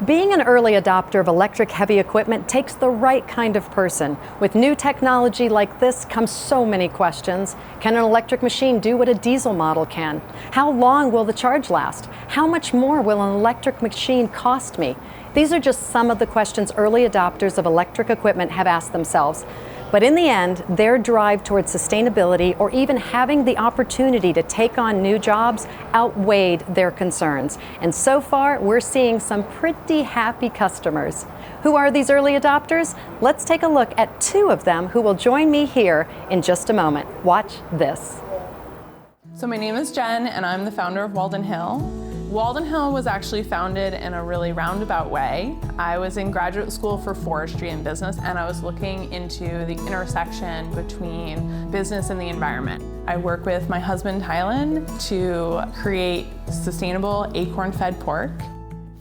Being an early adopter of electric heavy equipment takes the right kind of person. With new technology like this comes so many questions. Can an electric machine do what a diesel model can? How long will the charge last? How much more will an electric machine cost me? These are just some of the questions early adopters of electric equipment have asked themselves. But in the end, their drive towards sustainability or even having the opportunity to take on new jobs outweighed their concerns. And so far, we're seeing some pretty happy customers. Who are these early adopters? Let's take a look at two of them who will join me here in just a moment. Watch this. So my name is Jen and I'm the founder of Walden Hill. Walden Hill was actually founded in a really roundabout way. I was in graduate school for forestry and business, and I was looking into the intersection between business and the environment. I work with my husband, Tylen, to create sustainable acorn-fed pork.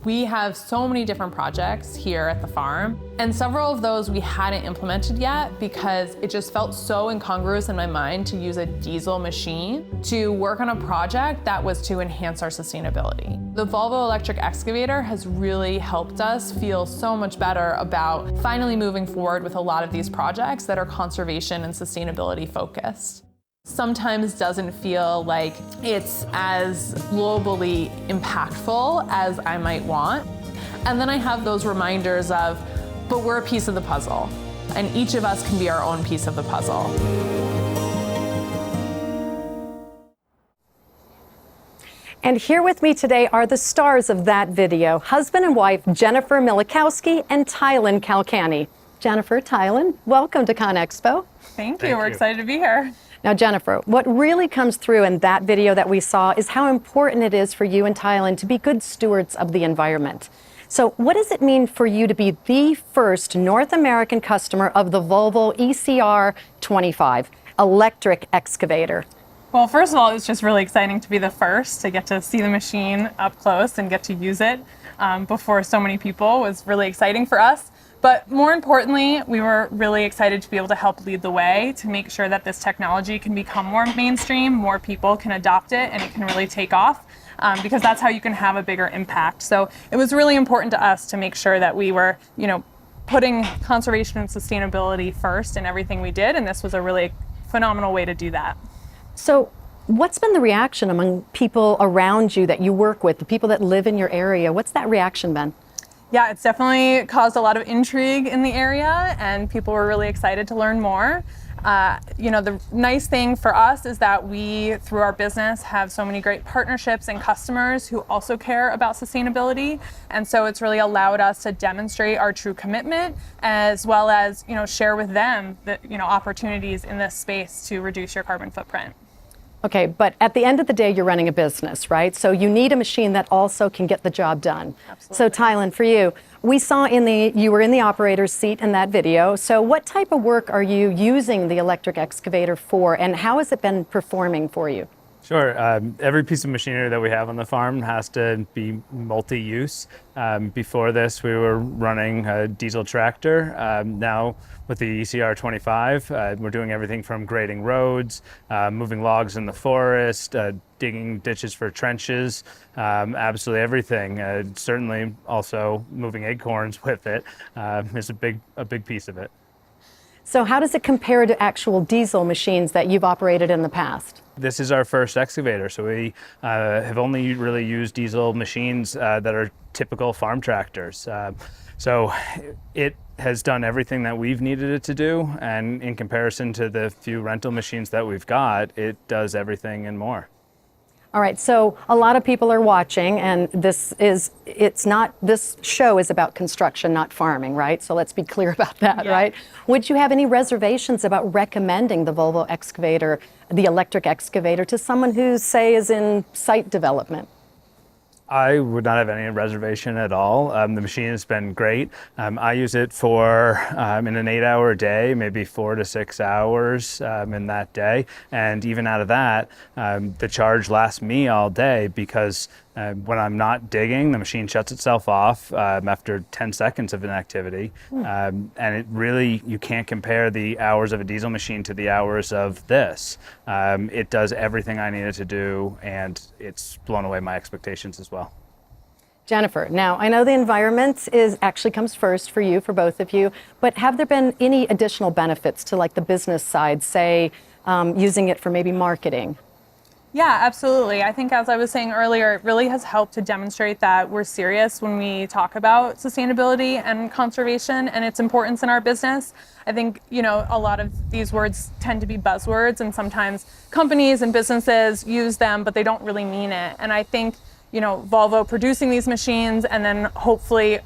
We have so many different projects here at the farm, and several of those we hadn't implemented yet because it just felt so incongruous in my mind to use a diesel machine to work on a project that was to enhance our sustainability. The Volvo electric excavator has really helped us feel so much better about finally moving forward with a lot of these projects that are conservation and sustainability focused. Sometimes doesn't feel like it's as globally impactful as I might want. And then I have those reminders of, but we're a piece of the puzzle, and each of us can be our own piece of the puzzle. And here with me today are the stars of that video, husband and wife Jennifer Milikowski and Tylen Kalkani. Jennifer, Tylen, welcome to ConExpo. Thank you. We're excited to be here. Now, Jennifer, what really comes through in that video that we saw is how important it is for you and Tylen to be good stewards of the environment. So what does it mean for you to be the first North American customer of the Volvo ECR25 Electric Excavator? Well, first of all, it's just really exciting to be the first to get to see the machine up close and get to use it before so many people was really exciting for us. But more importantly, we were really excited to be able to help lead the way to make sure that this technology can become more mainstream, more people can adopt it, and it can really take off because that's how you can have a bigger impact. So it was really important to us to make sure that we were, putting conservation and sustainability first in everything we did, and this was a really phenomenal way to do that. So what's been the reaction among people around you that you work with, the people that live in your area? What's that reaction been? Yeah, it's definitely caused a lot of intrigue in the area, and people were really excited to learn more. The nice thing for us is that we, through our business, have so many great partnerships and customers who also care about sustainability. And so it's really allowed us to demonstrate our true commitment, as well as, share with them the, opportunities in this space to reduce your carbon footprint. Okay, but at the end of the day, you're running a business, right? So you need a machine that also can get the job done. Absolutely. So Tylen, for you, we saw you were in the operator's seat in that video. So what type of work are you using the electric excavator for, and how has it been performing for you? Sure. Every piece of machinery that we have on the farm has to be multi-use. Before this, we were running a diesel tractor. Now, with the ECR25, we're doing everything from grading roads, moving logs in the forest, digging ditches for trenches, absolutely everything. Certainly also moving acorns with it is a big piece of it. So how does it compare to actual diesel machines that you've operated in the past? This is our first excavator, so we have only really used diesel machines that are typical farm tractors. So it has done everything that we've needed it to do, and in comparison to the few rental machines that we've got, it does everything and more. All right, so a lot of people are watching, and this show is about construction, not farming, right? So let's be clear about that, right? Would you have any reservations about recommending the Volvo excavator, the electric excavator, to someone who, say, is in site development? I would not have any reservation at all. The machine has been great. I use it for in an 8-hour day, maybe 4 to 6 hours in that day. And even out of that, the charge lasts me all day because when I'm not digging, the machine shuts itself off after 10 seconds of an activity. And it really, you can't compare the hours of a diesel machine to the hours of this. It does everything I need it to do, and it's blown away my expectations as well. Jennifer, now I know the environment actually comes first for you, for both of you, but have there been any additional benefits to like the business side, say using it for maybe marketing? Yeah, absolutely. I think, as I was saying earlier, it really has helped to demonstrate that we're serious when we talk about sustainability and conservation and its importance in our business. I think, a lot of these words tend to be buzzwords, and sometimes companies and businesses use them, but they don't really mean it. And I think, Volvo producing these machines and then hopefully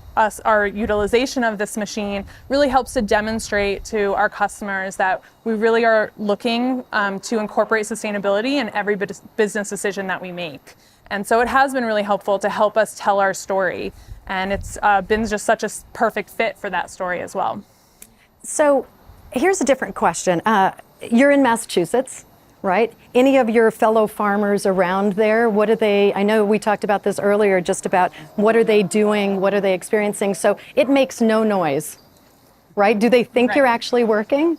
our utilization of this machine really helps to demonstrate to our customers that we really are looking to incorporate sustainability in every business decision that we make. And so it has been really helpful to help us tell our story. And it's been just such a perfect fit for that story as well. So here's a different question. You're in Massachusetts, right? Any of your fellow farmers around there, what are they, I know we talked about this earlier, just about what are they doing, what are they experiencing? So it makes no noise, right? Do they think you're actually working?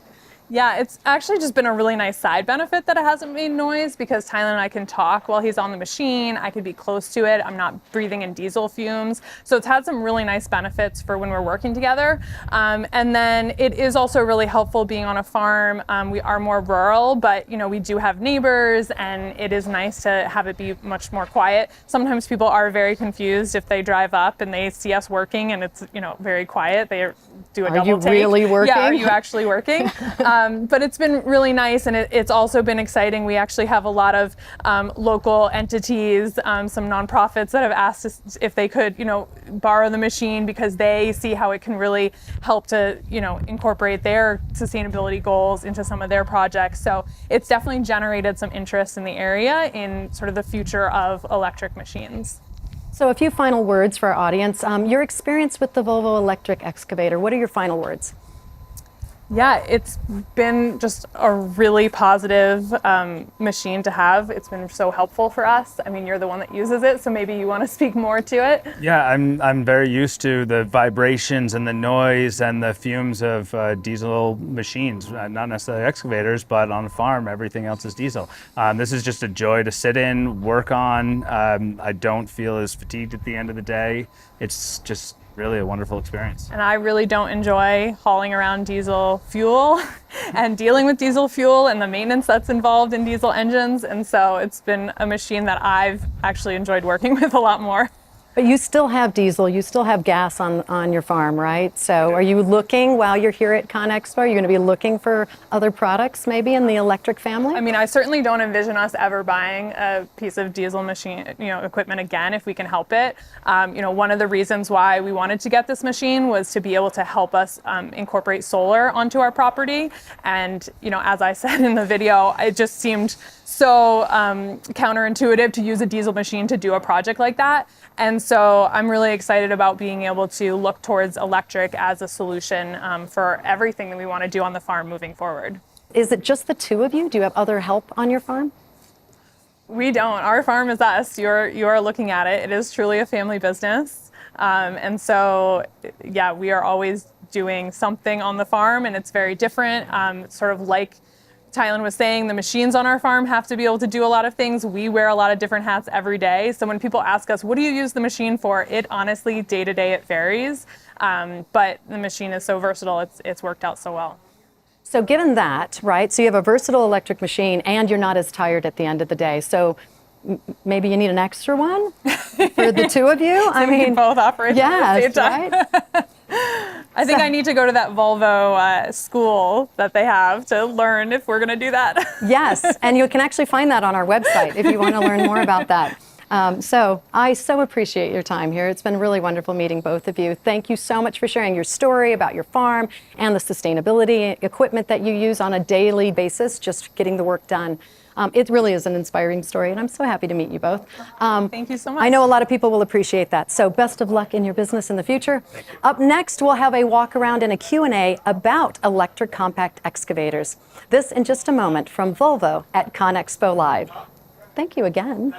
Yeah, it's actually just been a really nice side benefit that it hasn't made noise, because Tyler and I can talk while he's on the machine. I could be close to it. I'm not breathing in diesel fumes. So it's had some really nice benefits for when we're working together. And then it is also really helpful being on a farm. We are more rural, but we do have neighbors, and it is nice to have it be much more quiet. Sometimes people are very confused if they drive up and they see us working and it's very quiet. They do a double take. Are you really working? Yeah, are you actually working? But it's been really nice, and it's also been exciting. We actually have a lot of local entities, some nonprofits that have asked us if they could, borrow the machine, because they see how it can really help to, incorporate their sustainability goals into some of their projects. So it's definitely generated some interest in the area in sort of the future of electric machines. So a few final words for our audience. Your experience with the Volvo electric excavator, what are your final words? Yeah, it's been just a really positive machine to have. It's been so helpful for us. I mean, you're the one that uses it, so maybe you want to speak more to it. Yeah, I'm very used to the vibrations and the noise and the fumes of diesel machines, not necessarily excavators, but on a farm, everything else is diesel. This is just a joy to sit in, work on. I don't feel as fatigued at the end of the day. It's just really a wonderful experience. And I really don't enjoy hauling around diesel fuel and dealing with diesel fuel and the maintenance that's involved in diesel engines. And so it's been a machine that I've actually enjoyed working with a lot more. But you still have diesel, you still have gas on your farm, right? So are you looking, while you're here at ConExpo, are you going to be looking for other products maybe in the electric family? I mean, I certainly don't envision us ever buying a piece of diesel machine, equipment again if we can help it. One of the reasons why we wanted to get this machine was to be able to help us incorporate solar onto our property. And, as I said in the video, it just seemed so counterintuitive to use a diesel machine to do a project like that. And so I'm really excited about being able to look towards electric as a solution for everything that we want to do on the farm moving forward. Is it just the two of you? Do you have other help on your farm? We don't. Our farm is us. You are looking at it. It is truly a family business. And so, yeah, we are always doing something on the farm, and it's very different. Sort of like Tylen was saying, the machines on our farm have to be able to do a lot of things. We wear a lot of different hats every day. So when people ask us, what do you use the machine for? It honestly, day to day, it varies. But the machine is so versatile, it's worked out so well. So given that, right, so you have a versatile electric machine and you're not as tired at the end of the day. So maybe you need an extra one for the two of you? So I mean, both operate at the same time. Right? I think I need to go to that Volvo school that they have to learn if we're going to do that. Yes, and you can actually find that on our website if you want to learn more about that. So I so appreciate your time here. It's been really wonderful meeting both of you. Thank you so much for sharing your story about your farm and the sustainability equipment that you use on a daily basis, just getting the work done. It really is an inspiring story, and I'm so happy to meet you both. Thank you so much. I know a lot of people will appreciate that, so best of luck in your business in the future. Up next, we'll have a walk around and a Q&A about electric compact excavators. This in just a moment from Volvo at ConExpo Live. Thank you again.